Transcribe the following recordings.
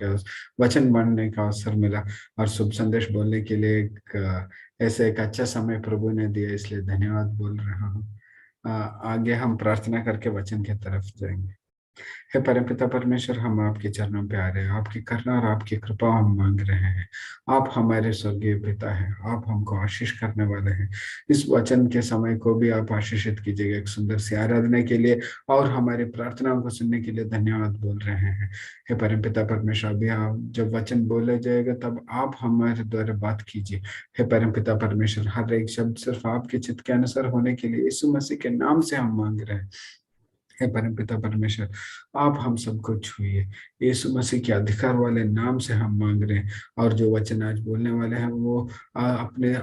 करके वचन पढ़ने का अवसर मिला और शुभ संदेश बोलने के लिए ऐसे एक अच्छा समय प्रभु ने दिया, इसलिए धन्यवाद बोल रहा हूँ। आगे हम प्रार्थना करके वचन की तरफ जाएंगे। हे परमपिता परमेश्वर, हम आपके चरणों पे आ रहे हैं, आपकी करुणा और आपकी कृपा हम मांग रहे हैं। आप हमारे स्वर्गीय पिता हैं, आप हमको आशीष करने वाले हैं। इस वचन के समय को भी आप आशीषित कीजिएगा एक सुंदर सी आराधना के लिए और हमारी प्रार्थनाओं को सुनने के लिए धन्यवाद बोल रहे हैं। हे परमपिता परमेश्वर, अभी आप जब वचन बोले जाएगा तब आप हमारे द्वारा बात कीजिए। हे परमपिता परमेश्वर, हर एक शब्द सिर्फ आपके चित्त के अनुसार होने के लिए यीशु मसीह के नाम से हम मांग रहे हैं। हे परमपिता परमेश्वर, आप हम सबको छुइए, यीशु मसीह के अधिकार वाले नाम से हम मांग रहे हैं। और जो वचन आज बोलने वाले हैं वो अपने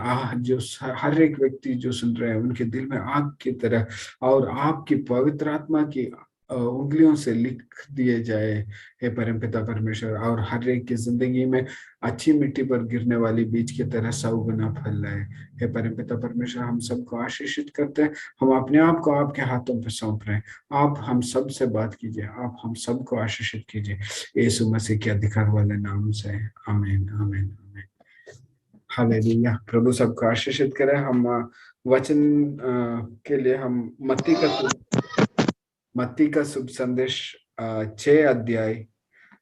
जो हर एक व्यक्ति जो सुन रहे हैं उनके दिल में आग की तरह और आपकी पवित्र आत्मा की उंगलियों से लिख दिए जाए। हे परमपिता परमेश्वर, और हर एक की जिंदगी में अच्छी मिट्टी पर गिरने वाली बीज की तरह 100 गुना फल लाए। हे परमपिता परमेश्वर, हम सबको आशीषित करते हैं। हम अपने आप को आपके हाथों पर सौंप रहे हैं। आप हम सब से बात कीजिए, आप हम सबको आशीषित कीजिए यीशु मसीह के अधिकार वाले नाम से। आमीन आमीन आमीन। हालेलुया। प्रभु सबको आशीषित करे। हम वचन के लिए हम मत्ती का शुभ संदेश 6 अध्याय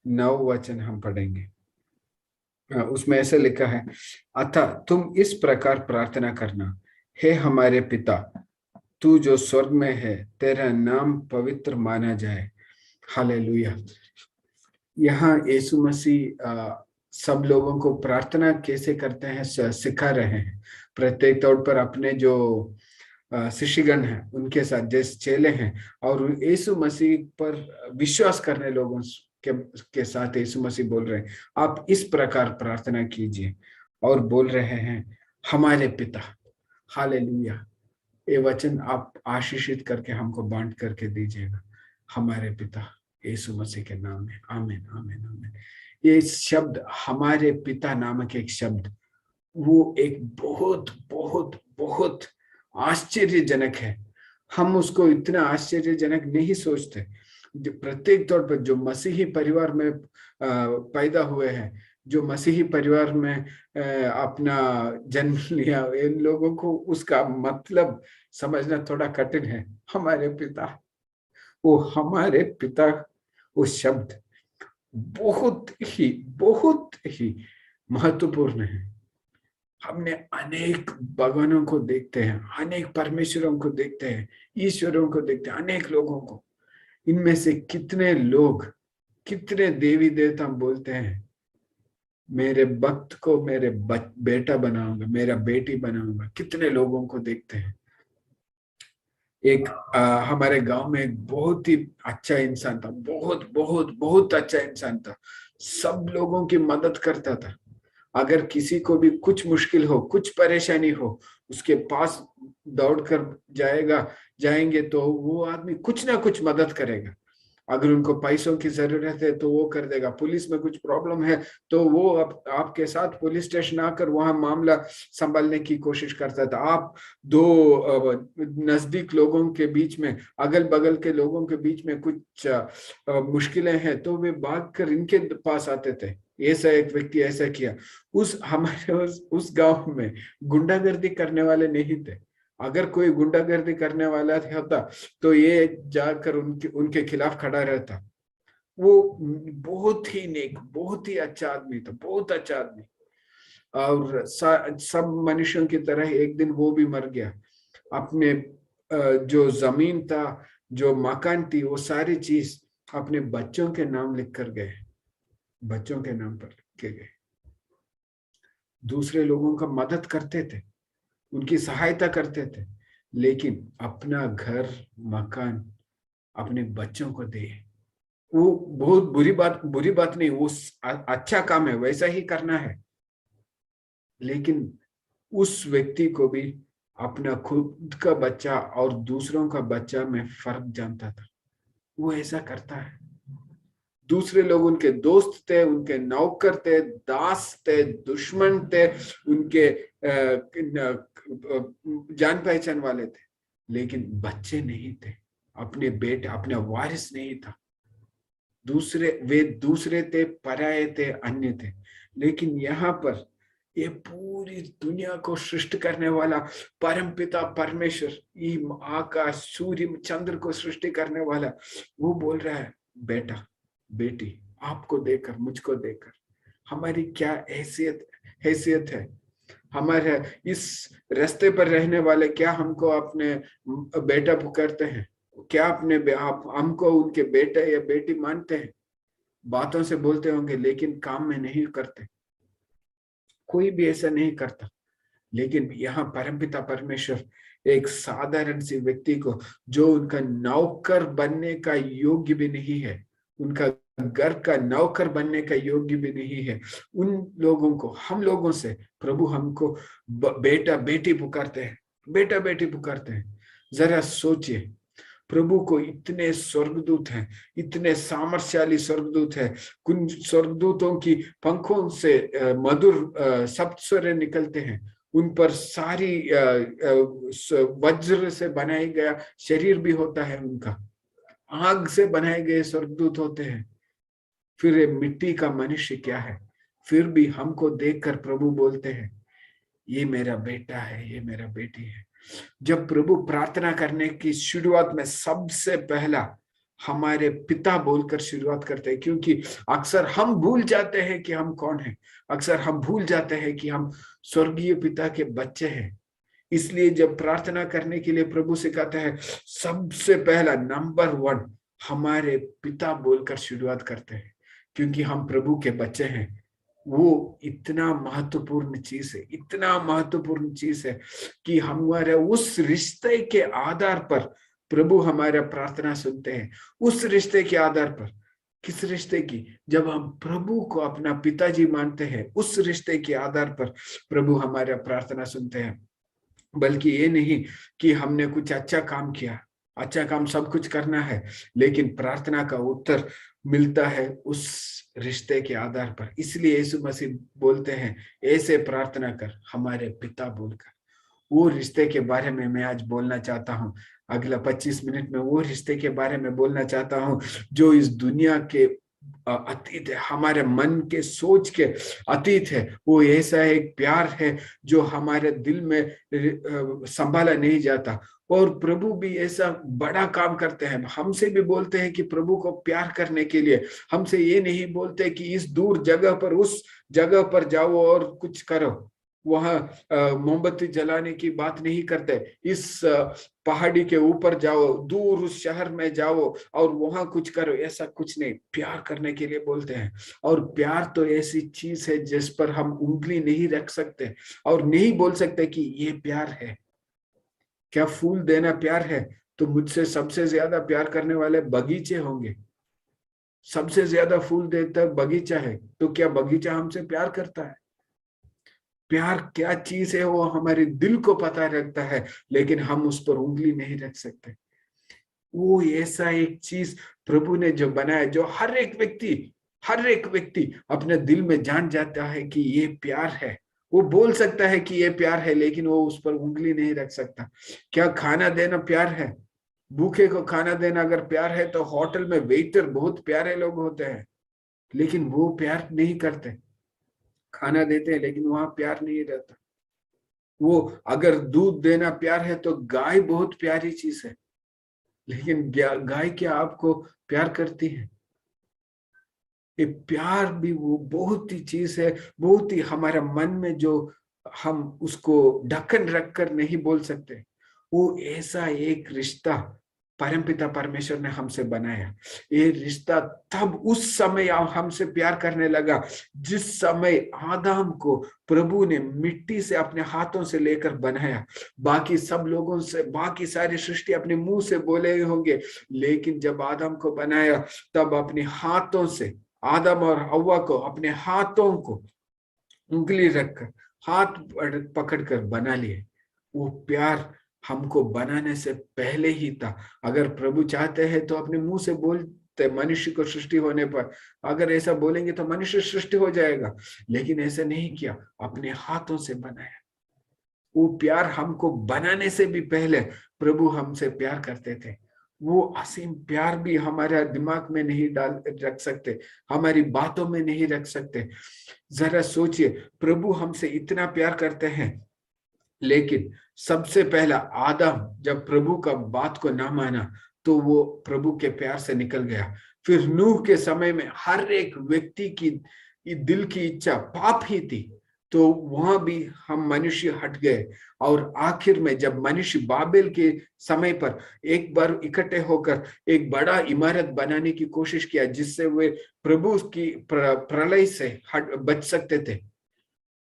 9 वचन हम पढ़ेंगे। उसमें ऐसे लिखा है, अतः तुम इस प्रकार प्रार्थना करना, हे हमारे पिता, तू जो स्वर्ग में है, तेरा नाम पवित्र माना जाए। हालेलुया। यहाँ यीशु मसीह सब लोगों को प्रार्थना कैसे करते हैं सिखा रहे हैं। प्रत्येक तौर पर अपने जो शिष्यगण हैं उनके साथ, जैसे चेले हैं और यीशु मसीह पर विश्वास करने लोगों के साथ यीशु मसीह बोल रहे हैं, आप इस प्रकार प्रार्थना कीजिए। और बोल रहे हैं, हमारे पिता। हालेलुया। ये वचन आप आशीषित करके हमको बांट करके दीजिएगा। हमारे पिता, यीशु मसीह के नाम में। आमीन आमीन आमीन। ये शब्द हमारे पिता नामक एक शब्द, वो एक बहुत बहुत बहुत आश्चर्यजनक है। हम उसको इतना आश्चर्यजनक नहीं सोचते। जो प्रत्येक तौर पर जो मसीही परिवार में पैदा हुए हैं, जो मसीही परिवार में अपना जन्म लिया, इन लोगों को उसका मतलब समझना थोड़ा कठिन है। हमारे पिता, वो हमारे पिता, वो शब्द बहुत ही महत्वपूर्ण है। हमने अनेक भगवानों को देखते हैं, अनेक परमेश्वरों को देखते हैं, ईश्वरों को देखते हैं, अनेक लोगों को। इनमें से कितने लोग, कितने देवी देवता बोलते हैं, मेरे भक्त को मेरे बेटा बनाऊंगा, मेरा बेटी बनाऊंगा। कितने लोगों को देखते हैं। एक हमारे गांव में एक बहुत ही अच्छा इंसान था, बहुत बहुत बहुत अच्छा इंसान था। सब लोगों की मदद करता था। अगर किसी को भी कुछ मुश्किल हो, कुछ परेशानी हो, उसके पास दौड़कर जाएंगे तो वो आदमी कुछ ना कुछ मदद करेगा। अगर उनको पैसों की जरूरत है तो वो कर देगा। पुलिस में कुछ प्रॉब्लम है तो वो आपके साथ पुलिस स्टेशन आकर वहां मामला संभालने की कोशिश करता था। आप दो नजदीक लोगों के बीच में, अगल बगल के लोगों के बीच में कुछ मुश्किलें हैं तो वे भागकर इनके पास आते थे। ऐसा एक व्यक्ति ऐसा किया। हमारे उस गांव में गुंडागर्दी करने वाले नहीं थे। अगर कोई गुंडागर्दी करने वाला होता तो ये जाकर उनके खिलाफ खड़ा रहता। वो बहुत ही नेक, बहुत ही अच्छा आदमी था, बहुत अच्छा आदमी। और सब मनुष्यों की तरह एक दिन वो भी मर गया। अपने जो जमीन था, जो मकान थी, वो सारी चीज अपने बच्चों के नाम लिख कर गए, बच्चों के नाम पर लिख के गए। दूसरे लोगों का मदद करते थे, उनकी सहायता करते थे, लेकिन अपना घर मकान अपने बच्चों को दे। वो बहुत बुरी बात नहीं, वो अच्छा काम है, वैसा ही करना है। लेकिन उस व्यक्ति को भी अपना खुद का बच्चा और दूसरों का बच्चा में फर्क जानता था। वो ऐसा करता है। दूसरे लोग उनके दोस्त थे, उनके नौकर थे, दास थे, दुश्मन थे, उनके जान पहचान वाले थे, लेकिन बच्चे नहीं थे। अपने बेटे, अपना वारिस नहीं था। वे दूसरे थे, पराये थे, अन्य थे। लेकिन यहाँ पर ये पूरी दुनिया को सृष्टि करने वाला परमपिता परमेश्वर, ये आकाश, सूर्य, चंद्र को सृष्टि करने वाला, वो बोल रहा है, बेटा, बेटी, आपको देकर, मुझको देकर हमारी क्या हैसियत है। हमारे इस रास्ते पर रहने वाले क्या हमको अपने बेटा पुकारते हैं? क्या आप हमको उनके बेटा या बेटी मानते हैं? बातों से बोलते होंगे लेकिन काम में नहीं करते। कोई भी ऐसा नहीं करता। लेकिन यहाँ परमपिता परमेश्वर एक साधारण सी व्यक्ति को, जो उनका नौकर बनने का योग्य भी नहीं है, उनका घर का नौकर बनने का योग्य भी नहीं है, उन लोगों को, हम लोगों से प्रभु हमको बेटा बेटी पुकारते हैं, बेटा बेटी पुकारते हैं। जरा सोचिए, प्रभु को इतने स्वर्गदूत हैं, इतने सामर्थ्यशाली स्वर्गदूत हैं, कुछ स्वर्गदूतों की पंखों से मधुर शब्द स्वर निकलते हैं, उन पर सारी वज्र से बनाया गया शरीर भी होता है, उनका आग से बनाए गए स्वर्गदूत होते हैं। फिर ये मिट्टी का मनुष्य क्या है? फिर भी हमको देखकर प्रभु बोलते हैं, ये मेरा बेटा है, ये मेरा बेटी है। जब प्रभु प्रार्थना करने की शुरुआत में सबसे पहला हमारे पिता बोलकर शुरुआत करते हैं, क्योंकि अक्सर हम भूल जाते हैं कि हम कौन हैं। अक्सर हम भूल जाते हैं कि हम स्वर्गीय पिता के बच्चे हैं। इसलिए जब प्रार्थना करने के लिए प्रभु सिखाता है, सबसे पहला नंबर 1 हमारे पिता बोलकर शुरुआत करते हैं, क्योंकि हम प्रभु के बच्चे हैं। वो इतना महत्वपूर्ण चीज है, इतना महत्वपूर्ण चीज है कि हमारे उस रिश्ते के आधार पर प्रभु हमारा प्रार्थना सुनते हैं। उस रिश्ते के आधार पर, किस रिश्ते की? जब हम प्रभु को अपना पिताजी मानते हैं, उस रिश्ते के आधार पर प्रभु हमारा प्रार्थना सुनते हैं। बल्कि ये नहीं कि हमने कुछ अच्छा काम किया, अच्छा काम सब कुछ करना है, लेकिन प्रार्थना का उत्तर मिलता है उस रिश्ते के आधार पर। इसलिए यीशु मसीह बोलते हैं, ऐसे प्रार्थना कर हमारे पिता बोलकर। वो रिश्ते के बारे में मैं आज बोलना चाहता हूँ। अगला 25 मिनट में वो रिश्ते के बारे में बोलना चाहता हूँ जो इस दुनिया के अतीत है, हमारे मन के सोच के अतीत है। वो ऐसा एक प्यार है जो हमारे दिल में संभाला नहीं जाता। और प्रभु भी ऐसा बड़ा काम करते हैं। हमसे भी बोलते हैं कि प्रभु को प्यार करने के लिए हमसे ये नहीं बोलते कि इस दूर जगह पर, उस जगह पर जाओ और कुछ करो, वहां मोमबत्ती जलाने की बात नहीं करते। इस पहाड़ी के ऊपर जाओ, दूर उस शहर में जाओ और वहां कुछ करो, ऐसा कुछ नहीं। प्यार करने के लिए बोलते हैं। और प्यार तो ऐसी चीज है जिस पर हम उंगली नहीं रख सकते और नहीं बोल सकते कि ये प्यार है। क्या फूल देना प्यार है? तो मुझसे सबसे ज्यादा प्यार करने वाले बगीचे होंगे। सबसे ज्यादा फूल देता बगीचा है। तो क्या बगीचा हमसे प्यार करता है? प्यार क्या चीज है वो हमारे दिल को पता रखता है, लेकिन हम उस पर उंगली नहीं रख सकते। वो ऐसा एक चीज प्रभु ने जो बनाया, जो हर एक व्यक्ति अपने दिल में जान जाता है कि ये प्यार है। वो बोल सकता है कि ये प्यार है, लेकिन वो उस पर उंगली नहीं रख सकता। क्या खाना देना प्यार है? भूखे को खाना देना अगर प्यार है तो होटल में वेटर बहुत प्यारे लोग होते हैं, लेकिन वो प्यार नहीं करते। खाना देते हैं लेकिन वहां प्यार नहीं रहता। वो अगर दूध देना प्यार है तो गाय बहुत प्यारी चीज है, लेकिन गाय क्या आपको प्यार करती है? ये प्यार भी वो बहुत ही चीज है, बहुत ही हमारा मन में जो हम उसको ढक्कन रखकर नहीं बोल सकते। वो ऐसा एक रिश्ता परमपिता परमेश्वर ने हमसे बनाया। ये रिश्ता तब उस समय हमसे प्यार करने लगा जिस समय आदम को प्रभु ने मिट्टी से अपने हाथों से लेकर बनाया। बाकी सब लोगों से, बाकी सारी सृष्टि अपने मुंह से बोले होंगे, लेकिन जब आदम को बनाया तब अपने हाथों से आदम और हव्वा को अपने हाथों को उंगली रखकर, हाथ पकड़कर बना लिए। वो प्यार हमको बनाने से पहले ही था। अगर प्रभु चाहते हैं तो अपने मुंह से बोलते मनुष्य को सृष्टि होने पर, अगर ऐसा बोलेंगे तो मनुष्य सृष्टि हो जाएगा, लेकिन ऐसा नहीं किया, अपने हाथों से बनाया। वो प्यार हमको बनाने से भी पहले प्रभु हमसे प्यार करते थे। वो असीम प्यार भी हमारे दिमाग में नहीं डाल रख सकते, हमारी बातों में नहीं रख सकते। जरा सोचिए, प्रभु हमसे इतना प्यार करते हैं, लेकिन सबसे पहला आदम जब प्रभु का बात को ना माना तो वो प्रभु के प्यार से निकल गया। फिर नूह के समय में हर एक व्यक्ति की दिल की इच्छा पाप ही थी, तो वहां भी हम मनुष्य हट गए। और आखिर में जब मनुष्य बाबेल के समय पर एक बार इकट्ठे होकर एक बड़ा इमारत बनाने की कोशिश किया, जिससे वे प्रभु की प्रलय से बच सकते थे,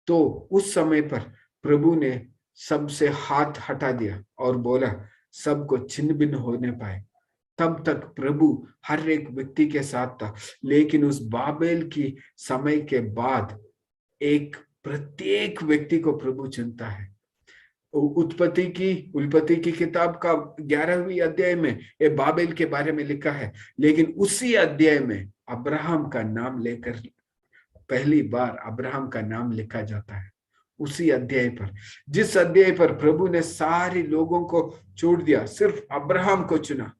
तो उस समय पर प्रभु ने सबसे हाथ हटा दिया और बोला सबको छिन्न भिन्न होने पाए। तब तक प्रभु हर एक व्यक्ति के साथ था, लेकिन उस बाबेल की समय के बाद एक प्रत्येक व्यक्ति को प्रभु चुनता है। उत्पत्ति की किताब का 11वीं अध्याय में ये बाबेल के बारे में लिखा है, लेकिन उसी अध्याय में अब्राहम का नाम लेकर पहली बार अब्राहम का नाम लिखा जाता है। उसी अध्याय पर, जिस अध्याय पर प्रभु ने सारे लोगों को छोड़ दिया, सिर्फ अब्राहम को चुना,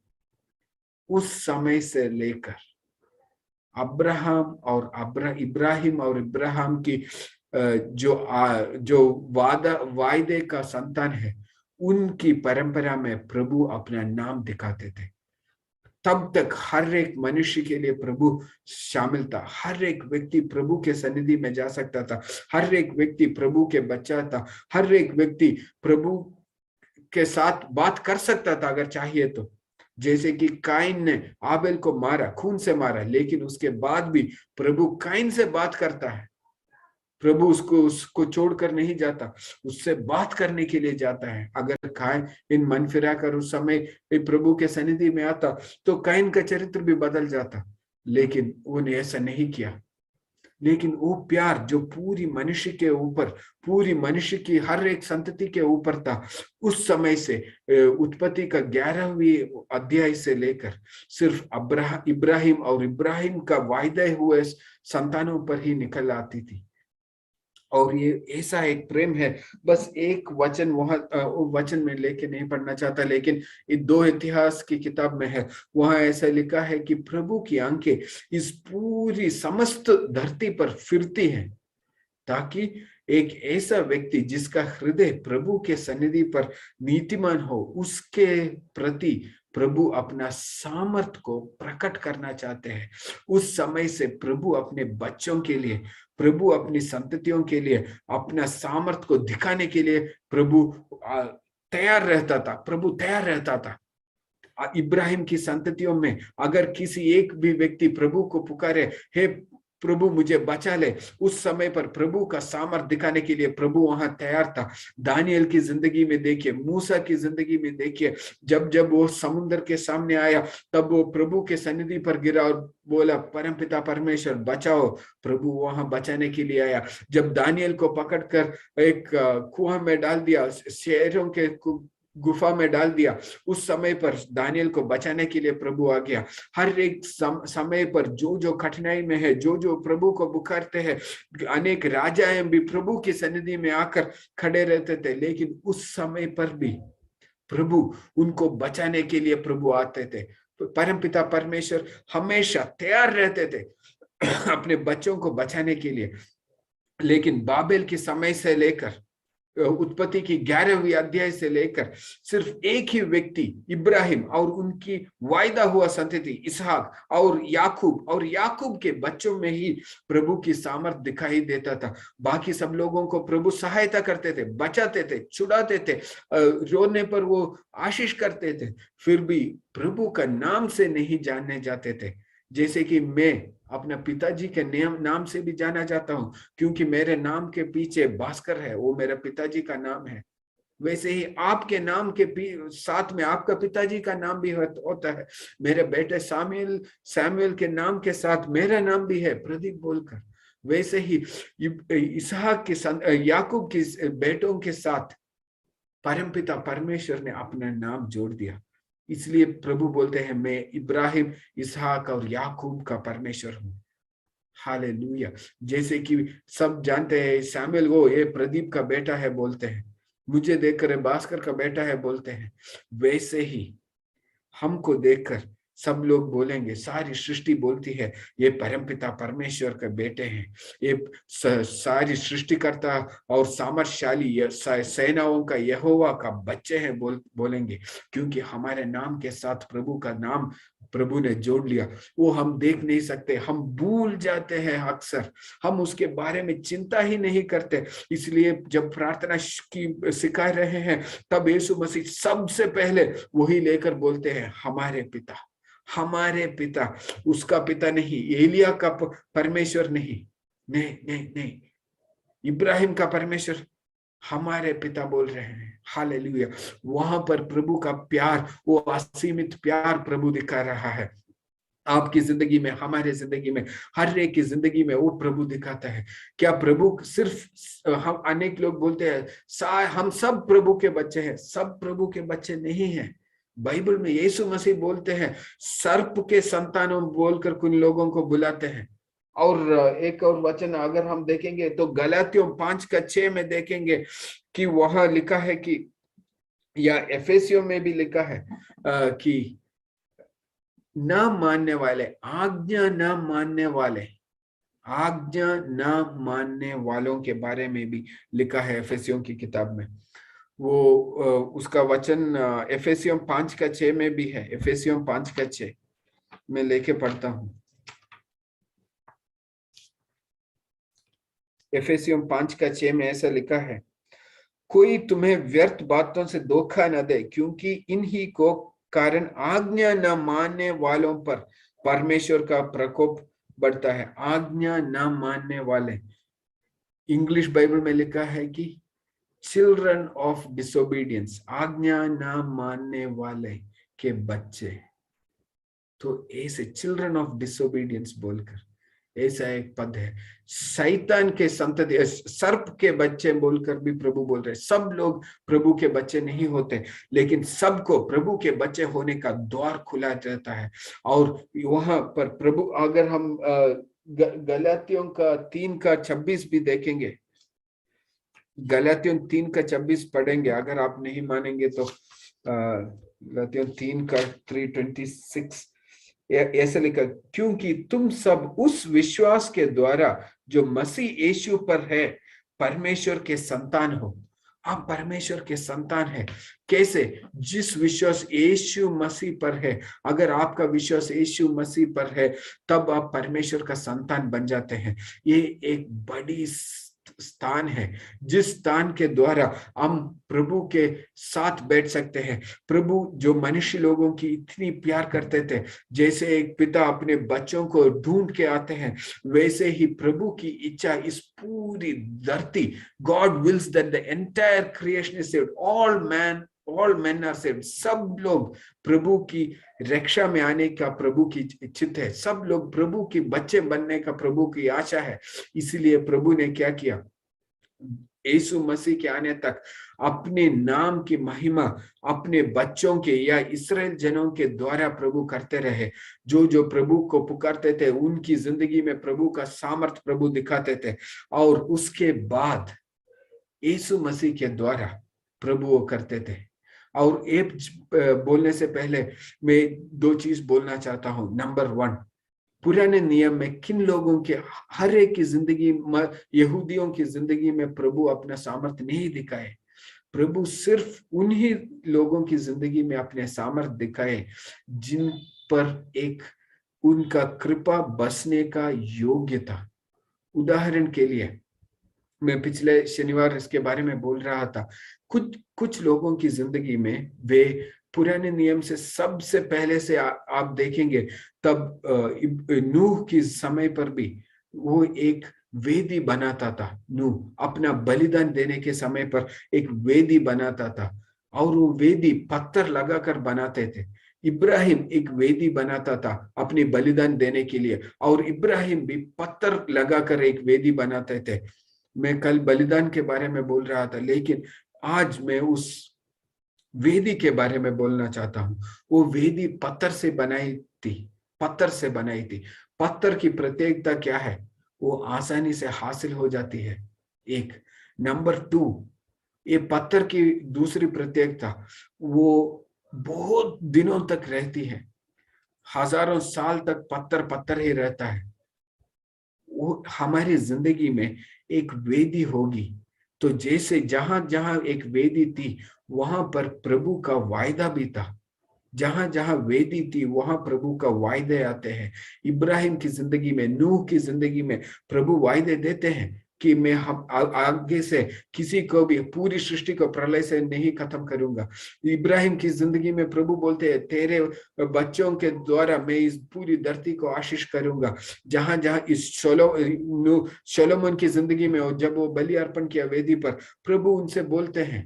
उस समय से लेकर इब्राहिम और इब्राहिम की जो वायदे का संतान है, उनकी परंपरा में प्रभु अपना नाम दिखाते थे। तब तक हर एक मनुष्य के लिए प्रभु शामिल था, हर एक व्यक्ति प्रभु के सन्निधि में जा सकता था, हर एक व्यक्ति प्रभु के बच्चा था, हर एक व्यक्ति प्रभु के साथ बात कर सकता था अगर चाहिए तो। जैसे कि काइन ने आबेल को मारा, खून से मारा, लेकिन उसके बाद भी प्रभु काइन से बात करता है। प्रभु उसको छोड़कर नहीं जाता, उससे बात करने के लिए जाता है। अगर काइन मन फिरा कर उस समय प्रभु के सन्निधि में आता तो काइन का चरित्र भी बदल जाता, लेकिन उन्हें ऐसा नहीं किया। लेकिन वो प्यार जो पूरी मनुष्य के ऊपर, पूरी मनुष्य की हर एक संतति के ऊपर था, उस समय से उत्पत्ति का 11वीं अध्याय से लेकर सिर्फ इब्राहिम और इब्राहिम का वायदे हुए संतानों पर ही निकल आती थी। और ये ऐसा एक प्रेम है, बस एक वचन वचन में लेके नहीं पढ़ना चाहता, लेकिन इन 2 इतिहास की किताब में है, वहां ऐसा लिखा है कि प्रभु की आंखें इस पूरी समस्त धरती पर फिरती हैं, ताकि एक ऐसा व्यक्ति जिसका हृदय प्रभु के सन्निधि पर नीतिमान हो, उसके प्रति प्रभु अपना सामर्थ को प्रकट करना चाहते हैं। उस समय से प्रभु अपने बच्चों के लिए, प्रभु अपनी संततियों के लिए अपना सामर्थ को दिखाने के लिए प्रभु तैयार रहता था। प्रभु तैयार रहता था। इब्राहिम की संततियों में अगर किसी एक भी व्यक्ति प्रभु को पुकारे, हे प्रभु मुझे बचा ले, उस समय पर प्रभु का सामर्थ दिखाने के लिए प्रभु वहां तैयार था। दानियल की जिंदगी में देखिए, मूसा की जिंदगी में देखिए, जब जब वो समुद्र के सामने आया तब वो प्रभु के सन्निधि पर गिरा और बोला परमपिता परमेश्वर बचाओ, प्रभु वहां बचाने के लिए आया। जब दानियल को पकड़कर एक कुआं में डाल दिया, शेरों के गुफा में डाल दिया, उस समय पर दानियल को बचाने के लिए प्रभु आ गया। हर एक समय पर जो जो कठिनाई में है, जो जो प्रभु को पुकारते हैं, अनेक राजाएं भी प्रभु की सन्निधि में आकर खड़े रहते थे, लेकिन उस समय पर भी प्रभु उनको बचाने के लिए प्रभु आते थे। परमपिता परमेश्वर हमेशा तैयार रहते थे अपने बच्चों को बचाने के लिए। लेकिन बाबेल के समय से लेकर उत्पत्ति की 11वीं अध्याय से लेकर सिर्फ एक ही व्यक्ति इब्राहिम और उनकी वायदा हुआ संतति इसहाक और याकूब के बच्चों में ही प्रभु की सामर्थ दिखाई देता था। बाकी सब लोगों को प्रभु सहायता करते थे, बचाते थे, छुड़ाते थे, रोने पर वो आशीष करते थे, फिर भी प्रभु का नाम से नहीं जानने जाते थे। जैसे कि मैं अपना पिताजी के नाम से भी जाना जाता हूं, क्योंकि मेरे नाम के पीछे भास्कर है, वो मेरे पिताजी का नाम है। वैसे ही आपके नाम के साथ में आपका पिताजी का नाम भी होता है। मेरे बेटे सैमुएल के नाम के साथ मेरा नाम भी है, प्रदीप बोलकर। वैसे ही इसहाक के याकूब के बेटों के साथ परमपिता परमेश्वर ने अपना नाम जोड़ दिया। इसलिए प्रभु बोलते हैं मैं इब्राहिम, इसहाक और याकूब का परमेश्वर हूं। हालेलुया। जैसे कि सब जानते हैं सैमुएल वो ये प्रदीप का बेटा है बोलते हैं, मुझे देखकर भास्कर का बेटा है बोलते हैं, वैसे ही हमको देखकर सब लोग बोलेंगे, सारी सृष्टि बोलती है ये परमपिता परमेश्वर के बेटे हैं, ये सारी सृष्टिकर्ता और सामर्थशाली सेनाओं का यहोवा का बच्चे हैं बोलेंगे, क्योंकि हमारे नाम के साथ प्रभु का नाम प्रभु ने जोड़ लिया। वो हम देख नहीं सकते, हम भूल जाते हैं अक्सर, हम उसके बारे में चिंता ही नहीं करते। इसलिए जब प्रार्थना की सिखा रहे हैं तब यीशु मसीह सबसे पहले वही लेकर बोलते हैं, हमारे पिता, हमारे पिता। उसका पिता नहीं, एलिया का परमेश्वर नहीं, नहीं नहीं नहीं, इब्राहिम का परमेश्वर, हमारे पिता बोल रहे हैं। हालेलुया। वहां पर प्रभु का प्यार, वो असीमित प्यार प्रभु दिखा रहा है आपकी जिंदगी में, हमारे जिंदगी में, हर एक की जिंदगी में वो प्रभु दिखाता है। क्या प्रभु सिर्फ, हम अनेक लोग बोलते हैं हम सब प्रभु के बच्चे हैं, सब प्रभु के बच्चे नहीं हैं। बाइबल में यीशु मसीह बोलते हैं सर्प के संतानों बोलकर कुछ लोगों को बुलाते हैं। और एक और वचन अगर हम देखेंगे तो गलातियों 5:6 में देखेंगे कि वहां लिखा है कि, या एफेसियों में भी लिखा है कि न मानने वाले, आज्ञा न मानने वाले, आज्ञा न मानने वालों के बारे में भी लिखा है एफेसियों की किताब में। वो उसका वचन एफेसियों 5:6 में भी है। एफेसियों 5:6 में लेके पढ़ता हूं। एफेसियों 5:6 में ऐसा लिखा है, कोई तुम्हें व्यर्थ बातों से धोखा न दे, क्योंकि इन्हीं को कारण आज्ञा न मानने वालों पर परमेश्वर का प्रकोप बढ़ता है। आज्ञा न मानने वाले, इंग्लिश बाइबल में लिखा है कि चिल्ड्रन ऑफ डिसोबीडियंस, आज्ञा न मानने वाले के बच्चे। तो ऐसे चिल्ड्रन ऑफ डिसोबीडियंस बोलकर ऐसा एक पद है। शैतान के संतति, सर्प के बच्चे बोलकर भी प्रभु बोल रहे, सब लोग प्रभु के बच्चे नहीं होते, लेकिन सबको प्रभु के बच्चे होने का द्वार खुला रहता है। और वहां पर प्रभु, अगर हम गलातियों का 3:26 भी देखेंगे, गलातियों 3:26 पढ़ेंगे, अगर आप नहीं मानेंगे तो गलातियों 3:326 ऐसे लिखा, क्योंकि तुम सब उस विश्वास के द्वारा जो मसीह यीशु पर है परमेश्वर के संतान हो। आप परमेश्वर के संतान है। कैसे? जिस विश्वास यीशु मसीह पर है, अगर आपका विश्वास यीशु मसीह पर है तब आप परमेश्वर का संतान बन जाते हैं। ये एक बड़ी स्थान है, जिस स्थान के द्वारा हम प्रभु के साथ बैठ सकते हैं। प्रभु जो मनुष्य लोगों की इतनी प्यार करते थे, जैसे एक पिता अपने बच्चों को ढूंढ के आते हैं, वैसे ही प्रभु की इच्छा इस पूरी धरती, God wills that the entire creation is saved, all man are saved. सब लोग प्रभु की रक्षा में आने का प्रभु की इच्छित है, सब लोग प्रभु के बच्चे बनने का प्रभु की आशा है। इसीलिए प्रभु ने क्या किया, यीशु मसीह के आने तक अपने नाम की महिमा अपने बच्चों के या इस्राएल जनों के द्वारा प्रभु करते रहे। जो जो प्रभु को पुकारते थे उनकी जिंदगी में प्रभु का सामर्थ प्रभु दिखाते थे। और उसके बाद यीशु मसीह के द्वारा प्रभु वो करते थे। और एक बोलने से पहले मैं 2 चीज बोलना चाहता हूं। नंबर 1, पुराने नियम में किन लोगों के, हर एक की जिंदगी, यहूदियों की जिंदगी में प्रभु अपना सामर्थ्य नहीं दिखाए। प्रभु सिर्फ उन्हीं लोगों की जिंदगी में अपने सामर्थ्य दिखाए जिन पर एक उनका कृपा बसने का योग्य था। उदाहरण के लिए, मैं पिछले शनिवार इसके बारे में बोल रहा था, कुछ लोगों की जिंदगी में वे पुराने नियम से सबसे पहले से आप देखेंगे तब नूह की समय पर भी वो एक वेदी बनाता था। नूह अपना बलिदान देने के समय पर एक वेदी बनाता था, और वो वेदी पत्थर लगाकर बनाते थे। इब्राहिम एक वेदी बनाता था अपनी बलिदान देने के लिए, और इब्राहिम भी पत्थर लगाकर एक वेदी बनाते थे। मैं कल बलिदान के बारे में बोल रहा था, लेकिन आज मैं उस वेदी के बारे में बोलना चाहता हूं। वो वेदी पत्थर से बनाई थी, पत्थर से बनाई थी। पत्थर की प्रत्येकता क्या है? वो आसानी से हासिल हो जाती है। एक नंबर 2, ये पत्थर की दूसरी प्रत्येकता, वो बहुत दिनों तक रहती है, हजारों साल तक पत्थर पत्थर ही रहता है। वो हमारी जिंदगी में एक वेदी होगी, तो जैसे जहां जहां एक वेदी थी वहां पर प्रभु का वायदा भी था। जहां जहां वेदी थी वहां प्रभु का वायदे आते हैं। इब्राहिम की जिंदगी में, नूह की जिंदगी में प्रभु वायदे देते हैं कि मैं हम आगे से किसी को भी, पूरी सृष्टि को प्रलय से नहीं खत्म करूंगा। इब्राहिम की जिंदगी में प्रभु बोलते हैं तेरे बच्चों के द्वारा मैं इस पूरी धरती को आशीष करूंगा। जहां जहां इस शोलोमन की जिंदगी में, और जब वो बलि अर्पण किया वेदी पर, प्रभु उनसे बोलते हैं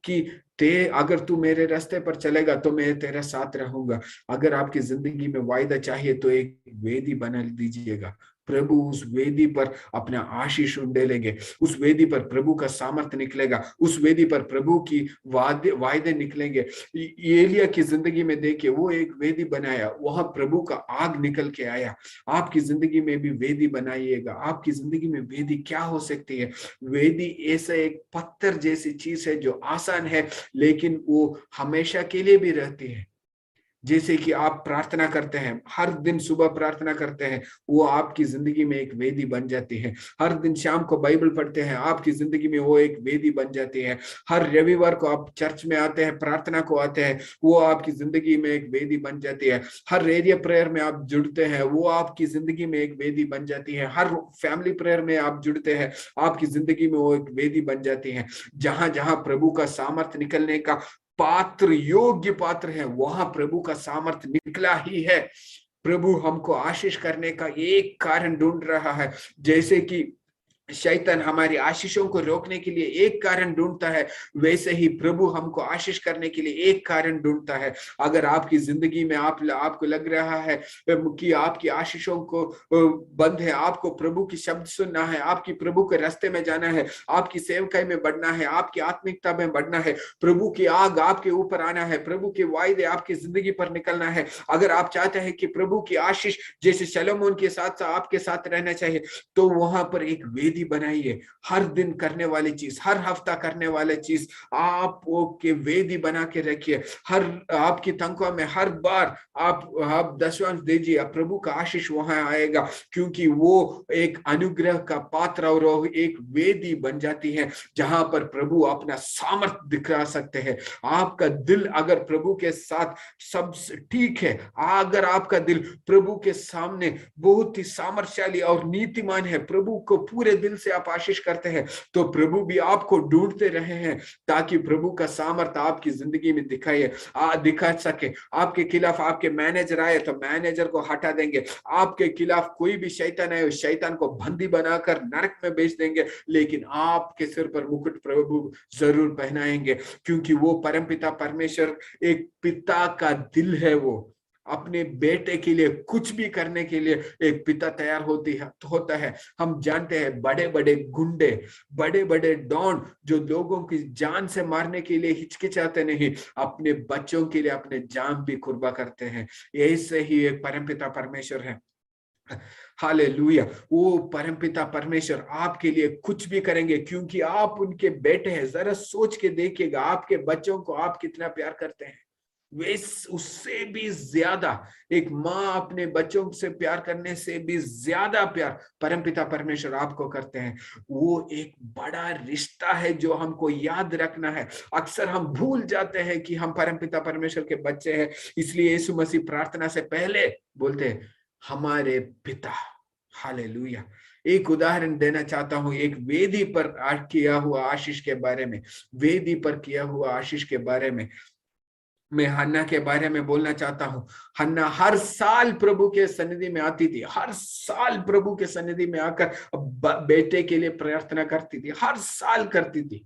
कि ते अगर तू मेरे रास्ते पर चलेगा तो मैं तेरे साथ रहूंगा। अगर आपकी जिंदगी में वायदा चाहिए तो एक वेदी बना दीजिएगा। प्रभु उस वेदी पर अपना आशीष उंडेलेंगे, उस वेदी पर प्रभु का सामर्थ्य निकलेगा, उस वेदी पर प्रभु की वायदे निकलेंगे। एलिया की जिंदगी में देखिए, वो एक वेदी बनाया, वहां प्रभु का आग निकल के आया। आपकी जिंदगी में भी वेदी बनाइएगा। आपकी जिंदगी में वेदी क्या हो सकती है? वेदी ऐसा एक पत्थर जैसी चीज है जो आसान है, लेकिन वो हमेशा के लिए भी रहती है। जैसे कि आप प्रार्थना करते हैं, हर दिन सुबह प्रार्थना करते हैं, वो आपकी जिंदगी में एक वेदी बन जाती है। हर दिन शाम को बाइबल पढ़ते हैं, आपकी जिंदगी में वो एक वेदी बन जाती है। हर रविवार को आप चर्च में आते हैं, प्रार्थना को आते हैं, वो आपकी जिंदगी में एक वेदी बन जाती है। हर एरिया प्रेयर में आप जुड़ते हैं, वो आपकी जिंदगी में एक वेदी बन जाती है। हर फैमिली प्रेयर में आप जुड़ते हैं, आपकी जिंदगी में वो एक वेदी बन जाती है। जहां जहां प्रभु का सामर्थ्य निकलने का पात्र, योग्य पात्र है, वहां प्रभु का सामर्थ्य निकला ही है। प्रभु हमको आशीष करने का एक कारण ढूंढ रहा है। जैसे कि शैतान हमारी आशीषों को रोकने के लिए एक कारण ढूंढता है, वैसे ही प्रभु हमको आशीष करने के लिए एक कारण ढूंढता है। अगर आपकी जिंदगी में आपको लग रहा है कि आपकी आशीषों को बंद है, आपको प्रभु की शब्द सुनना है, आपकी प्रभु के रास्ते में जाना है, आपकी सेवकाई में बढ़ना है, आपकी आत्मिकता में बढ़ना है, प्रभु की आग आपके ऊपर आना है, प्रभु के वायदे आपकी जिंदगी पर निकलना है, अगर आप चाहते हैं कि प्रभु की आशीष जैसे शलोमोन के साथ आपके साथ रहना चाहिए, तो वहां पर एक वेदी बनाइए। हर दिन करने वाली चीज, हर हफ्ता करने वाली चीज आप के वेदी बना के रखिए। हर आपकी तनख्वाह में हर बार आप दशवांश दीजिए, प्रभु का आशीष वहां आएगा, क्योंकि वो एक अनुग्रह का पात्र और एक वेदी बन जाती है जहां पर प्रभु अपना सामर्थ्य दिखा सकते हैं। आपका दिल अगर प्रभु के साथ सब ठीक है, अगर आपका दिल प्रभु के सामने बहुत ही सामर्थ्यशाली और नीतिमान है, प्रभु को पूरे दिल से आप आशीष करते हैं, तो प्रभु भी आपको ढूंढते रहे हैं ताकि प्रभु का सामर्थ्य आपकी जिंदगी में दिखा सके। आपके खिलाफ आपके मैनेजर आए तो मैनेजर को हटा देंगे, आपके खिलाफ कोई भी शैतान आए, शैतान को बंदी बनाकर नरक में भेज देंगे, लेकिन आपके सिर पर मुकुट प्रभु जरूर पहनाएंगे, क्योंकि वो परमपिता परमेश्वर एक पिता का दिल है। वो अपने बेटे के लिए कुछ भी करने के लिए एक पिता तैयार होता है। हम जानते हैं बड़े बड़े गुंडे, बड़े बड़े डॉन जो लोगों की जान से मारने के लिए हिचकिचाते नहीं, अपने बच्चों के लिए अपने जान भी कुर्बान करते हैं। ऐसे ही एक परमपिता परमेश्वर है। हालेलुया। वो परमपिता परमेश्वर आपके लिए कुछ भी करेंगे, क्योंकि आप उनके बेटे हैं। जरा सोच के देखिएगा, आपके बच्चों को आप कितना प्यार करते हैं। वे उससे भी ज्यादा, एक माँ अपने बच्चों से प्यार करने से भी ज्यादा प्यार परमपिता परमेश्वर आपको करते हैं। वो एक बड़ा रिश्ता है जो हमको याद रखना है। अक्सर हम भूल जाते हैं कि हम परमपिता परमेश्वर के बच्चे हैं, इसलिए यीशु मसीह प्रार्थना से पहले बोलते हैं हमारे पिता। हालेलुया। एक उदाहरण देना चाहता हूं, एक वेदी पर किया हुआ आशीष के बारे में। वेदी पर किया हुआ आशीष के बारे में मैं हन्ना के बारे में बोलना चाहता हूं। हन्ना हर साल प्रभु के सन्निधि में आती थी, हर साल प्रभु के सन्निधि में आकर बेटे के लिए प्रार्थना करती थी, हर साल करती थी।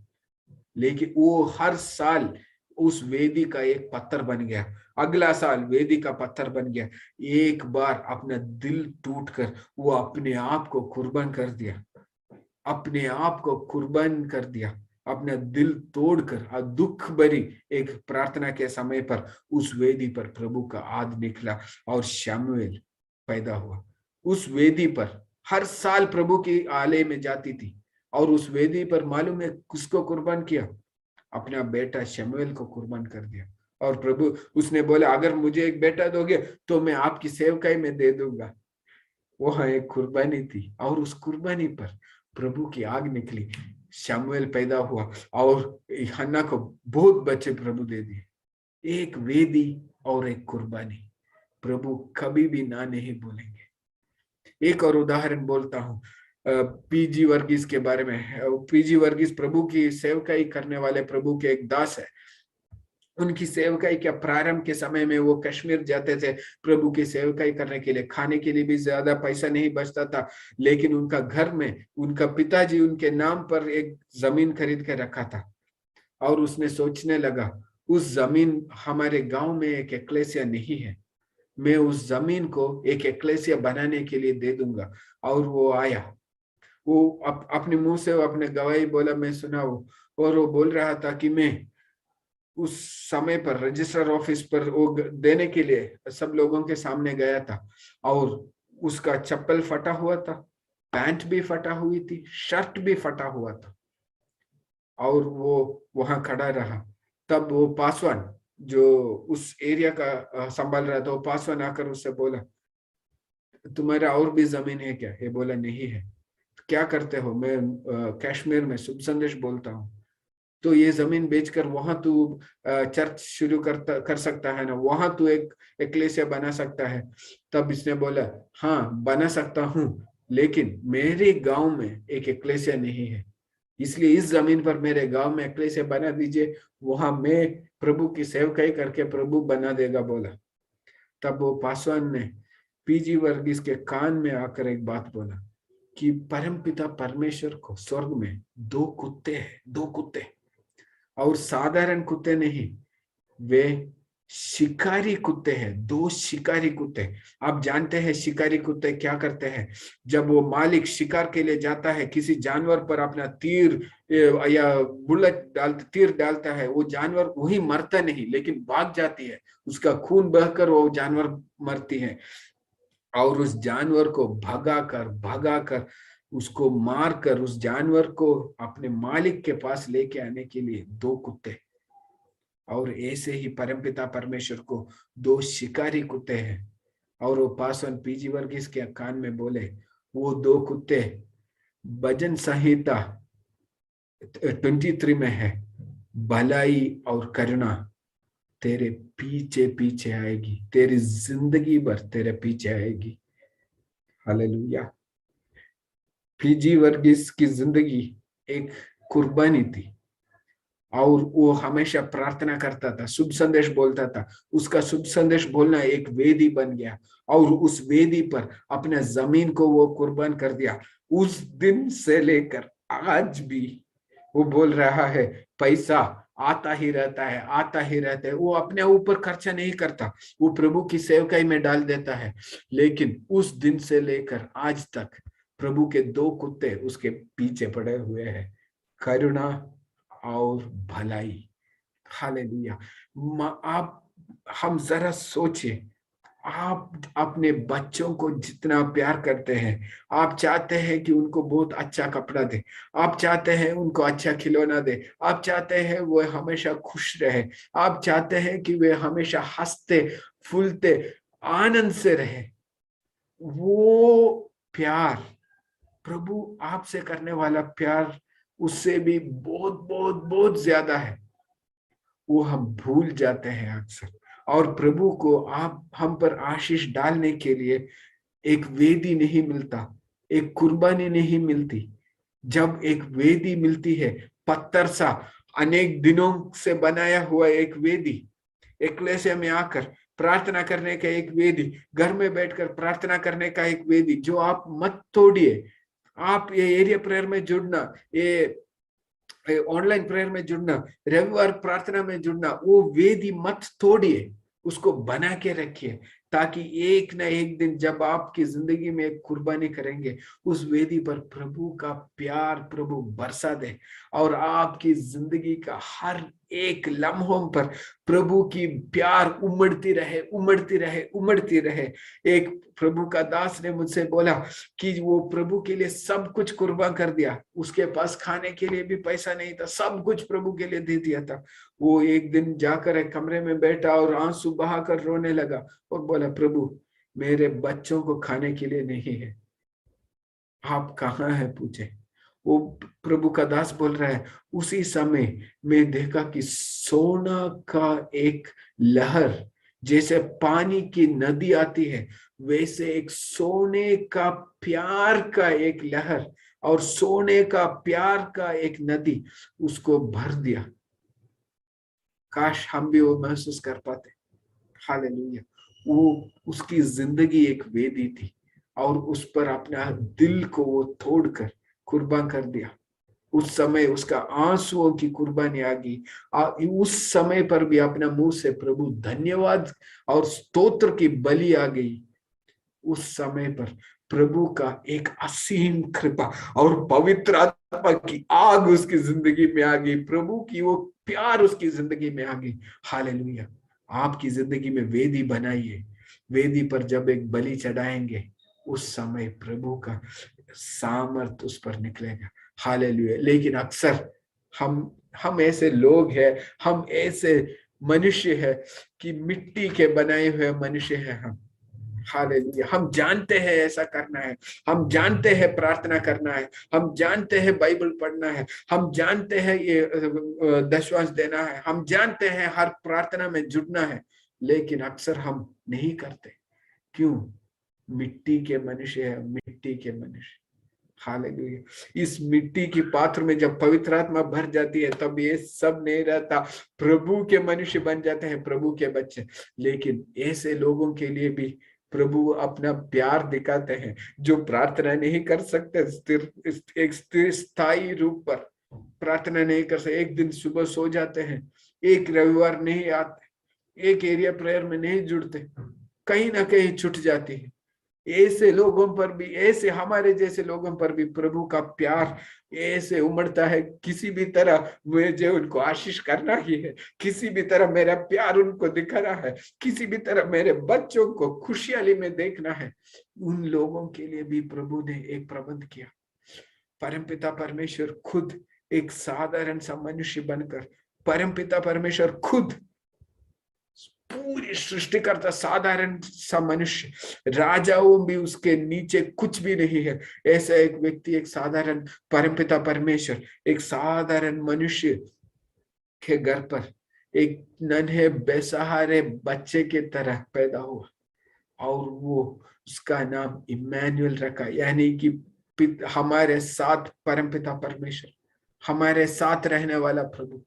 लेकिन वो हर साल उस वेदी का एक पत्थर बन गया, अगला साल वेदी का पत्थर बन गया। एक बार अपना दिल टूटकर वो अपने आप को कुर्बान कर दिया, अपने आप को कुर्बान कर दिया, अपना दिल तोड़कर और दुख भरी एक प्रार्थना के समय पर उस वेदी पर प्रभु का आद निकला और शमूएल पैदा हुआ। उस वेदी पर हर साल प्रभु की आलय में जाती थी, और उस वेदी पर मालूम है किसको कुर्बान किया? अपना बेटा शमूएल को कुर्बान कर दिया। और प्रभु उसने बोला, अगर मुझे एक बेटा दोगे तो मैं आपकी सेवकाई में दे दूंगा। वह एक कुर्बानी थी, और उस कुर्बानी पर प्रभु की आग निकली। शमूएल पैदा हुआ और हन्ना को बहुत बच्चे प्रभु दे दिए। एक वेदी और एक कुर्बानी, प्रभु कभी भी ना नहीं बोलेंगे। एक और उदाहरण बोलता हूँ, पीजी वर्गीस के बारे में। पीजी वर्गीस प्रभु की सेवकाई करने वाले प्रभु के एक दास है। उनकी सेवकाई के प्रारंभ के समय में वो कश्मीर जाते थे प्रभु की सेवकाई करने के लिए। खाने के लिए भी ज्यादा पैसा नहीं बचता था, लेकिन उनका घर में उनका पिताजी उनके नाम पर एक जमीन खरीद के रखा था। और उसने सोचने लगा, उस जमीन हमारे गांव में एक एक्लेसिया नहीं है, मैं उस जमीन को एक एक्लेसिया बनाने के लिए दे दूंगा। और वो आया, वो अपने मुंह से अपने गवाही बोला, मैं सुना वो। और वो बोल रहा था कि मैं उस समय पर रजिस्ट्रार ऑफिस पर वो देने के लिए सब लोगों के सामने गया था, और उसका चप्पल फटा हुआ था, पैंट भी फटा हुई थी, शर्ट भी फटा हुआ था, और वो वहां खड़ा रहा। तब वो पासवान जो उस एरिया का संभाल रहा था, वो पासवान आकर उससे बोला, तुम्हारा और भी जमीन है क्या? ये बोला, नहीं है। क्या करते हो? मैं कश्मीर में शुभ संदेश बोलता हूँ। तो ये जमीन बेचकर वहां तू चर्च शुरू कर सकता है ना, वहां तू एक एक्लेसिया बना सकता है। तब इसने बोला, हाँ बना सकता हूँ, लेकिन मेरे गांव में एक एक्लेसिया नहीं है, इसलिए इस जमीन पर मेरे गांव में एक्लेसिया बना दीजिए, वहां मैं प्रभु की सेवकाई करके प्रभु बना देगा, बोला। तब वो पासवान ने पीजी वर्गीस के कान में आकर एक बात बोला कि परमपिता परमेश्वर को स्वर्ग में दो कुत्ते हैं, दो कुत्ते, और साधारण कुत्ते नहीं, वे शिकारी कुत्ते हैं, दो शिकारी कुत्ते। आप जानते हैं शिकारी कुत्ते क्या करते हैं? जब वो मालिक शिकार के लिए जाता है, किसी जानवर पर अपना तीर या बुलेट तीर डालता है, वो जानवर वही मरता नहीं, लेकिन भाग जाती है, उसका खून बहकर वो जानवर मरती है। और उस जानवर को भगाकर भगाकर उसको मारकर उस जानवर को अपने मालिक के पास लेके आने के लिए दो कुत्ते। और ऐसे ही परमपिता परमेश्वर को दो शिकारी कुत्ते हैं। और वो पासवान पीजी वर्गीस के कान में बोले, वो दो कुत्ते भजन संहिता 23 में है, भलाई और करुणा तेरे पीछे पीछे आएगी, तेरी जिंदगी भर तेरे पीछे आएगी। हालेलुया। पीजी वर्गीस की जिंदगी एक कुर्बानी थी, और वो हमेशा प्रार्थना करता था, शुभ संदेश बोलता था। उसका शुभ संदेश बोलना एक वेदी बन गया, और उस वेदी पर अपने जमीन को वो कुर्बान कर दिया। उस दिन से लेकर आज भी वो बोल रहा है, पैसा आता ही रहता है, आता ही रहता है। वो अपने ऊपर खर्चा नहीं करता, वो प्रभु की सेवकाई में डाल देता है। लेकिन उस दिन से लेकर आज तक प्रभु के दो कुत्ते उसके पीछे पड़े हुए हैं, करुणा और भलाई। हालेलुया। आप हम जरा सोचिए, आप अपने बच्चों को जितना प्यार करते हैं, आप चाहते हैं कि उनको बहुत अच्छा कपड़ा दे, आप चाहते हैं उनको अच्छा खिलौना दे, आप चाहते हैं वो हमेशा खुश रहे, आप चाहते हैं कि वे हमेशा हंसते फूलते आनंद से रहे। वो प्यार, प्रभु आपसे करने वाला प्यार उससे भी बहुत बहुत बहुत ज्यादा है। वो हम भूल जाते हैं अक्सर। और प्रभु को आप हम पर आशीष डालने के लिए एक वेदी नहीं मिलता, एक कुर्बानी नहीं मिलती। जब एक वेदी मिलती है, पत्थर सा अनेक दिनों से बनाया हुआ एक वेदी, एक्लेसिया में आकर प्रार्थना करने का एक वेदी, घर में बैठकर प्रार्थना करने का एक वेदी, जो आप मत तोड़िए। आप ये एरिया प्रेयर में जुड़ना, ये ऑनलाइन प्रेयर में जुड़ना, रविवार प्रार्थना में जुड़ना, वो वेदी मत तोड़िए, उसको बना के रखिए, ताकि एक ना एक दिन जब आपकी जिंदगी में एक कुर्बानी करेंगे, उस वेदी पर प्रभु का प्यार प्रभु बरसा दे, और आपकी जिंदगी का हर एक लम्हों पर प्रभु की प्यार उमड़ती रहे, उमड़ती रहे, उमड़ती रहे। एक प्रभु का दास ने मुझसे बोला कि वो प्रभु के लिए सब कुछ कुर्बान कर दिया, उसके पास खाने के लिए भी पैसा नहीं था, सब कुछ प्रभु के लिए दे दिया था। वो एक दिन जाकर एक कमरे में बैठा और आंसू बहाकर रोने लगा और बोला, प्रभु मेरे बच्चों को खाने के लिए नहीं है, आप कहाँ है पूछे। वो प्रभु का दास बोल रहा है, उसी समय मैं देखा कि सोना का एक लहर, जैसे पानी की नदी आती है, वैसे एक सोने का प्यार का एक लहर और सोने का प्यार का एक नदी उसको भर दिया। काश हम भी वो महसूस कर पाते। हालेलुया। वो उसकी जिंदगी एक वेदी थी और उस पर अपना दिल को वो तोड़कर कुर्बान कर दिया। उस समय उसका आंसुओं की कुर्बानी आ गई। उस समय पर भी अपना मुंह से प्रभु धन्यवाद और स्तोत्र की बलि आ गई। उस समय पर प्रभु का एक असीम कृपा और पवित्र आत्मा की आग उसकी जिंदगी में आ गई, प्रभु की वो प्यार उसकी जिंदगी में आ गई। हालेलुया। आपकी जिंदगी में वेदी बनाइए, वेदी पर जब एक बलि चढ़ाएंगे, उस समय प्रभु का सामर्थ उस पर निकलेगा। हालेलुया। लेकिन अक्सर हम ऐसे लोग हैं, हम ऐसे मनुष्य हैं कि मिट्टी के बनाए हुए मनुष्य हैं हम। हालेलुया। हम जानते हैं ऐसा करना है, हम जानते हैं प्रार्थना करना है, हम जानते हैं बाइबल पढ़ना है, हम जानते हैं ये दशवांश देना है, हम जानते हैं हर प्रार्थना में जुड़ना है, लेकिन अक्सर हम नहीं करते। क्यों? मिट्टी के मनुष्य है, मिट्टी के मनुष्य। हालेलुया। इस मिट्टी की पात्र में जब पवित्र आत्मा भर जाती है, तब ये सब नहीं रहता, प्रभु के मनुष्य बन जाते हैं, प्रभु के बच्चे। लेकिन ऐसे लोगों के लिए भी प्रभु अपना प्यार दिखाते हैं, जो प्रार्थना नहीं कर सकते, एक स्थिर स्थायी रूप पर प्रार्थना नहीं कर सकते। एक दिन सुबह सो जाते हैं, एक रविवार नहीं आते, एक एरिया प्रेयर में नहीं जुड़ते, कहीं ना कहीं छूट जाती है। ऐसे लोगों पर भी, ऐसे हमारे जैसे लोगों पर भी प्रभु का प्यार ऐसे उमड़ता है। किसी भी तरह मुझे उनको आशीष करना ही है, किसी भी तरह मेरा प्यार उनको दिखाना है, किसी भी तरह मेरे बच्चों को खुशहाली में देखना है। उन लोगों के लिए भी प्रभु ने एक प्रबंध किया। परमपिता परमेश्वर खुद एक साधारण सा मनुष्य बनकर, परमपिता परमेश्वर खुद पूरी सृष्टि करता साधारण सा मनुष्य, राजाओं भी उसके नीचे कुछ भी नहीं है, ऐसा एक व्यक्ति, एक साधारण परमपिता परमेश्वर एक साधारण मनुष्य के घर पर एक नन्हे बेसहारे बच्चे के तरह पैदा हुआ, और वो उसका नाम इम्मानुएल रखा, यानी कि हमारे साथ परमपिता परमेश्वर, हमारे साथ रहने वाला प्रभु।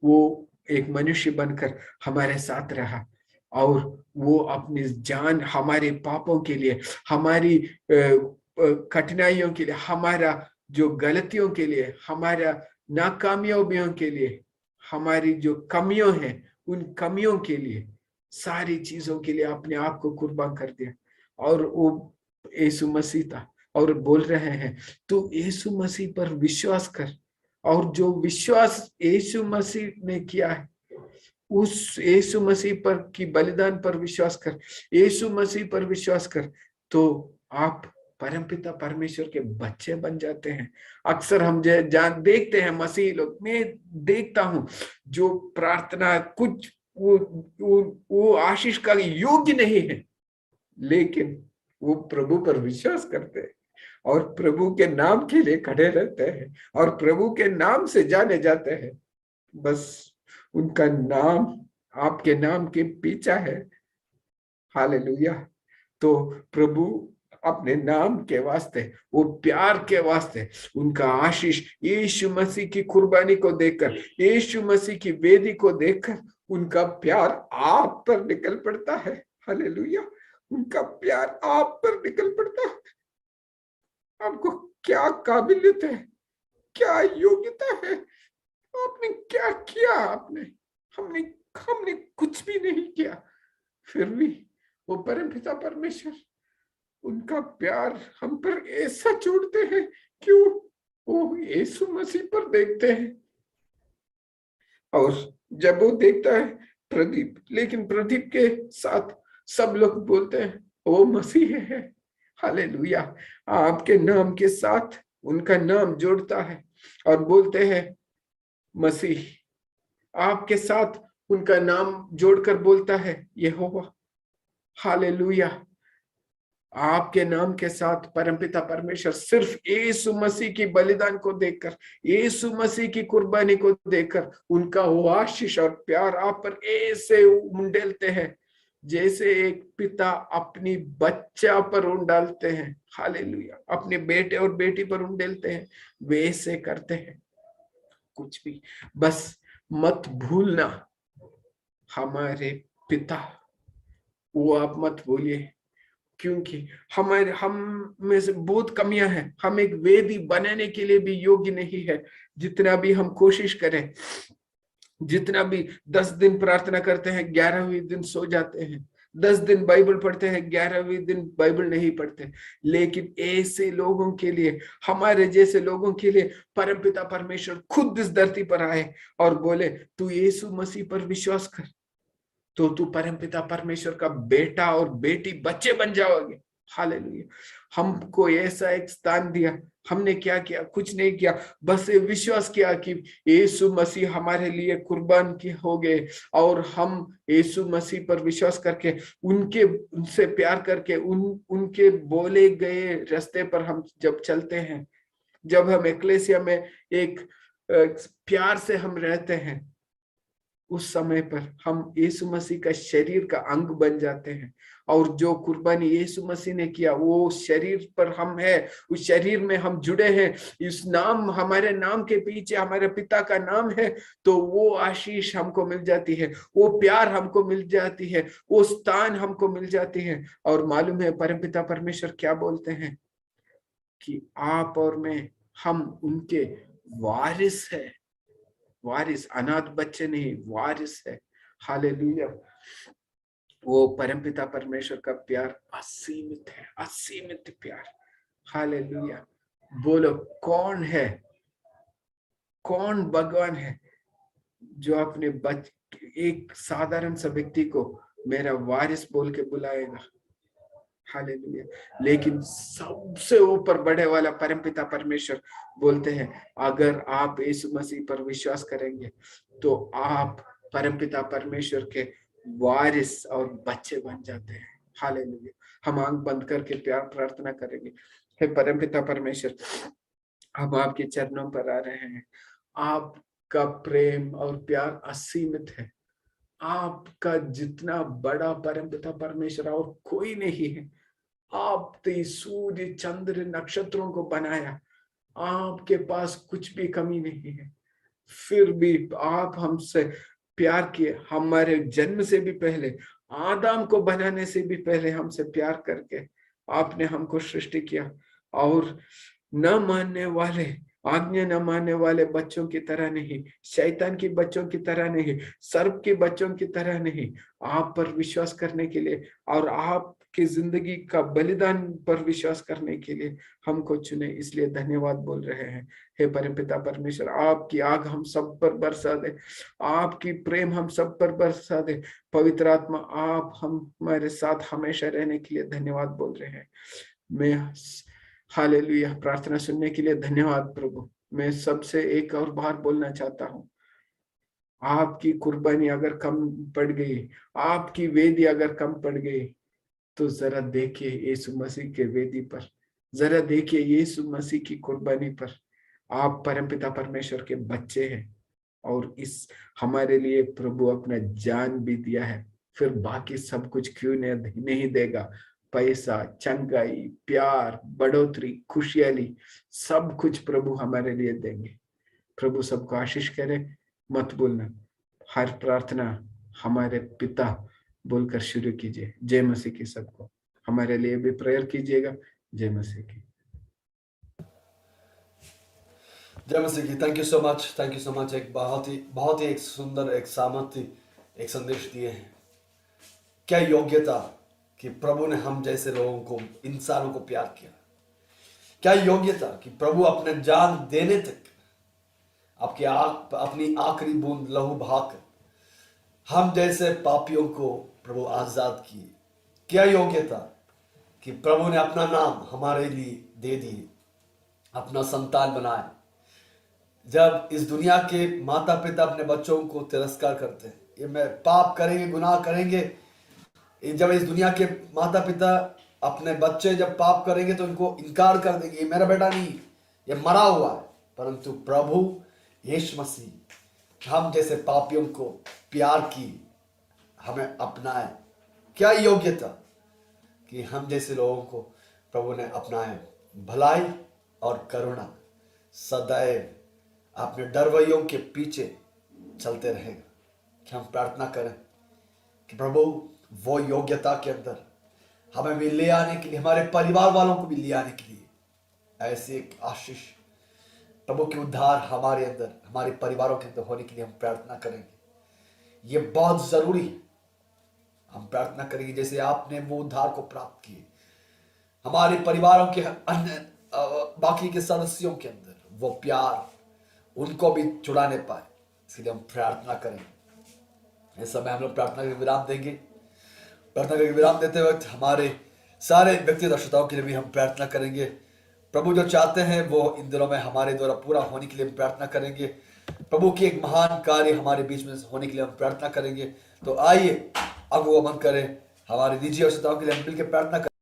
वो एक मनुष्य बनकर हमारे साथ रहा, और वो अपनी जान हमारे पापों के लिए, हमारी कठिनाइयों के लिए, हमारा जो गलतियों के लिए, हमारा नाकामयाबियों के लिए, हमारी जो कमियों हैं उन कमियों के लिए, सारी चीजों के लिए अपने आप को कुर्बान कर दिया। और वो यीशु मसीह था, और बोल रहे हैं तू यीशु मसीह पर विश्वास कर, और जो विश्वास यीशु मसीह ने किया है, उस यीशु मसीह पर की बलिदान पर विश्वास कर, यीशु मसीह पर विश्वास कर, तो आप परमपिता परमेश्वर के बच्चे बन जाते हैं। अक्सर हम जान देखते हैं मसीह लोग, मैं देखता हूं जो प्रार्थना कुछ वो आशीष का योग्य नहीं है, लेकिन वो प्रभु पर विश्वास करते हैं और प्रभु के नाम के लिए खड़े रहते हैं और प्रभु के नाम से जाने जाते हैं। बस उनका नाम आपके नाम के पीछा है। हालेलुया। तो प्रभु अपने नाम के वास्ते, वो प्यार के वास्ते, उनका आशीष यीशु मसीह की कुर्बानी को देखकर, यीशु मसीह की वेदी को देखकर उनका प्यार आप पर निकल पड़ता है। हालेलुया। उनका प्यार आप पर निकल पड़ता है। आपको क्या काबिलियत है, क्या योग्यता है, आपने क्या किया? हमने हमने कुछ भी नहीं किया, फिर भी वो परमपिता परमेश्वर, उनका प्यार हम पर ऐसा छोड़ते हैं क्यों? वो यीशु मसीह पर देखते हैं, और जब वो देखता है प्रदीप, लेकिन प्रदीप के साथ सब लोग बोलते हैं वो मसीह है। हालेलुया। आपके नाम के साथ उनका नाम जोड़ता है और बोलते हैं मसीह। आपके साथ उनका नाम जोड़कर बोलता है यहोवा। हालेलुया। आपके नाम के साथ परमपिता परमेश्वर सिर्फ यीशु मसीह की बलिदान को देखकर, यीशु मसीह की कुर्बानी को देखकर उनका वो आशीष और प्यार आप पर ऐसे उंडेलते हैं जैसे एक पिता अपनी बच्चा पर उंडालते हैं। हालेलुया। अपने बेटे और बेटी पर उंडेलते हैं, वैसे करते हैं। कुछ भी बस मत भूलना, हमारे पिता, वो आप मत भूलिए, क्योंकि हमारे हम में से बहुत कमियां हैं। हम एक वेदी बनाने के लिए भी योग्य नहीं है। जितना भी हम कोशिश करें, जितना भी 10 दिन प्रार्थना करते हैं, 11वें दिन सो जाते हैं, 10 दिन बाइबल पढ़ते हैं, 11वें दिन बाइबल नहीं पढ़ते। लेकिन ऐसे लोगों के लिए, हमारे जैसे लोगों के लिए परमपिता परमेश्वर खुद इस धरती पर आए और बोले तू यीशु मसीह पर विश्वास कर तो तू परमपिता परमेश्वर का बेटा और बेटी, बच्चे बन जाओगे। हालेलुया। हमको ऐसा एक स्थान दिया, हमने क्या किया? कुछ नहीं किया, बस ये विश्वास किया कि यीशु मसीह हमारे लिए कुर्बान की हो गए, और हम यीशु मसीह पर विश्वास करके उनसे प्यार करके उनके बोले गए रास्ते पर हम जब चलते हैं, जब हम एक्लेसिया में एक प्यार से हम रहते हैं, उस समय पर हम यीशु मसीह का शरीर का अंग बन जाते हैं। और जो कुर्बानी यीशु मसीह ने किया वो शरीर पर हम है, उस शरीर में हम जुड़े हैं, इस नाम, हमारे नाम के पीछे हमारे पिता का नाम है, तो वो आशीष हमको मिल जाती है, वो प्यार हमको मिल जाती है, वो स्थान हमको मिल जाती है। और मालूम है परमपिता परमेश्वर क्या बोलते हैं कि आप और मैं, हम उनके वारिस है। वारिस, अनाथ बच्चे नहीं, वारिस है। हालेलुया। वो परमपिता परमेश्वर का प्यार असीमित है, असीमित प्यार। हालेलुया। बोलो कौन है, कौन भगवान है जो अपने एक साधारण सा व्यक्ति को मेरा वारिस बोल के बुलाएगा? हालेलुया। लेकिन सबसे ऊपर बढ़े वाला परमपिता परमेश्वर बोलते हैं अगर आप यीशु मसीह पर विश्वास करेंगे तो आप परमपिता परमेश्वर के वारिस और बच्चे बन जाते हैं। हालेलुया। हम आंख बंद करके प्यार प्रार्थना करेंगे। हे परमपिता परमेश्वर, हम आपके चरणों पर आ रहे हैं। आपका प्रेम और प्यार असीमित है। आपका जितना बड़ा परमपिता परमेश्वर और कोई नहीं है। आपने सूर्य, चंद्र, नक्षत्रों को बनाया, आपके पास कुछ भी कमी नहीं है। फिर भी आप हमसे प्यार किए, हमारे जन्म से भी पहले, आदम को बनाने से भी पहले हमसे प्यार करके आपने हमको सृष्टि किया। और न मानने वाले, आज्ञा न मानने वाले बच्चों की तरह नहीं, शैतान की बच्चों की तरह नहीं, सर्प के बच्चों की तरह नहीं, आप पर विश्वास करने के लिए और आपकी जिंदगी का बलिदान पर विश्वास करने के लिए हमको चुने, इसलिए धन्यवाद बोल रहे हैं। हे परमपिता परमेश्वर, आपकी आग हम सब पर बरसा दे, आपकी प्रेम हम सब पर बरसा दे। पवित्र आत्मा, आप हमारे साथ हमेशा रहने के लिए धन्यवाद बोल रहे हैं। मैं हालेलुया। प्रार्थना सुनने के लिए धन्यवाद प्रभु। मैं सबसे एक और बार बोलना चाहता हूँ, आपकी कुर्बानी अगर कम पड़ गई, आपकी वेदी अगर कम पड़ गई, तो जरा देखिए यीशु मसीह के वेदी पर, जरा देखिए यीशु मसीह की कुर्बानी पर। आप परमपिता परमेश्वर के बच्चे हैं और इस हमारे लिए प्रभु अपना जान भी दिया है, फिर बाकी सब कुछ क्यों नहीं देगा? पैसा, चंगाई, प्यार, बढ़ोतरी, खुशहाली, सब कुछ प्रभु हमारे लिए देंगे। प्रभु सबको आशीष करे। मत भूलना, हर प्रार्थना हमारे पिता बोलकर शुरू कीजिए। जय मसीह की। सबको हमारे लिए भी प्रेयर कीजिएगा। जय मसीह की। जय मसीह की। Thank you so much, thank you so much. एक बहुत ही एक सुंदर, एक सामर्थ्य, एक संदेश दिए हैं। क्या योग्यता कि प्रभु ने हम जैसे लोगों को, इंसानों को प्यार किया। क्या योग्यता कि प्रभु अपने जान देने तक अपनी आखिरी बूंद लहू बहाकर हम जैसे पापियों को प्रभु आजाद किए। क्या योग्यता कि प्रभु ने अपना नाम हमारे लिए दे दिए, अपना संतान बनाए। जब इस दुनिया के माता पिता अपने बच्चों को तिरस्कार करते हैं, ये मैं पाप करेंगे, गुनाह करेंगे, जब इस दुनिया के माता पिता अपने बच्चे जब पाप करेंगे तो इनको इनकार कर देंगे, ये मेरा बेटा नहीं, ये मरा हुआ है। परंतु प्रभु यीशु मसीह हम जैसे पापियों को प्यार की, हमें अपनाए। क्या योग्यता कि हम जैसे लोगों को प्रभु ने अपनाए। भलाई और करुणा सदैव अपने डरवैयों के पीछे चलते रहेगा। कि हम प्रार्थना करें कि प्रभु वो योग्यता के अंदर हमें भी ले आने के लिए, हमारे परिवार वालों को भी ले आने के लिए ऐसे एक आशीष प्रभु के उद्धार हमारे अंदर, हमारे परिवारों के अंदर होने के लिए हम प्रार्थना करेंगे। ये बहुत जरूरी है। हम प्रार्थना करेंगे जैसे आपने वो उद्धार को प्राप्त किए, हमारे परिवारों के अन्य बाकी के सदस्यों के अंदर वो प्यार उनको भी चुराने पाए, इसलिए हम प्रार्थना करेंगे। इस समय हम लोग प्रार्थना का विराम देंगे। प्रार्थना का विराम देते वक्त हमारे सारे व्यक्तिगत श्रोताओं के लिए भी हम प्रार्थना करेंगे। प्रभु जो चाहते हैं वो इन दिनों में हमारे द्वारा पूरा होने के लिए हम प्रार्थना करेंगे। प्रभु की एक महान कार्य हमारे बीच में होने के लिए हम प्रार्थना करेंगे। तो आइए अगुवाई करें, हमारे निजी श्रोताओं के लिए हम मिलकर प्रार्थना करें।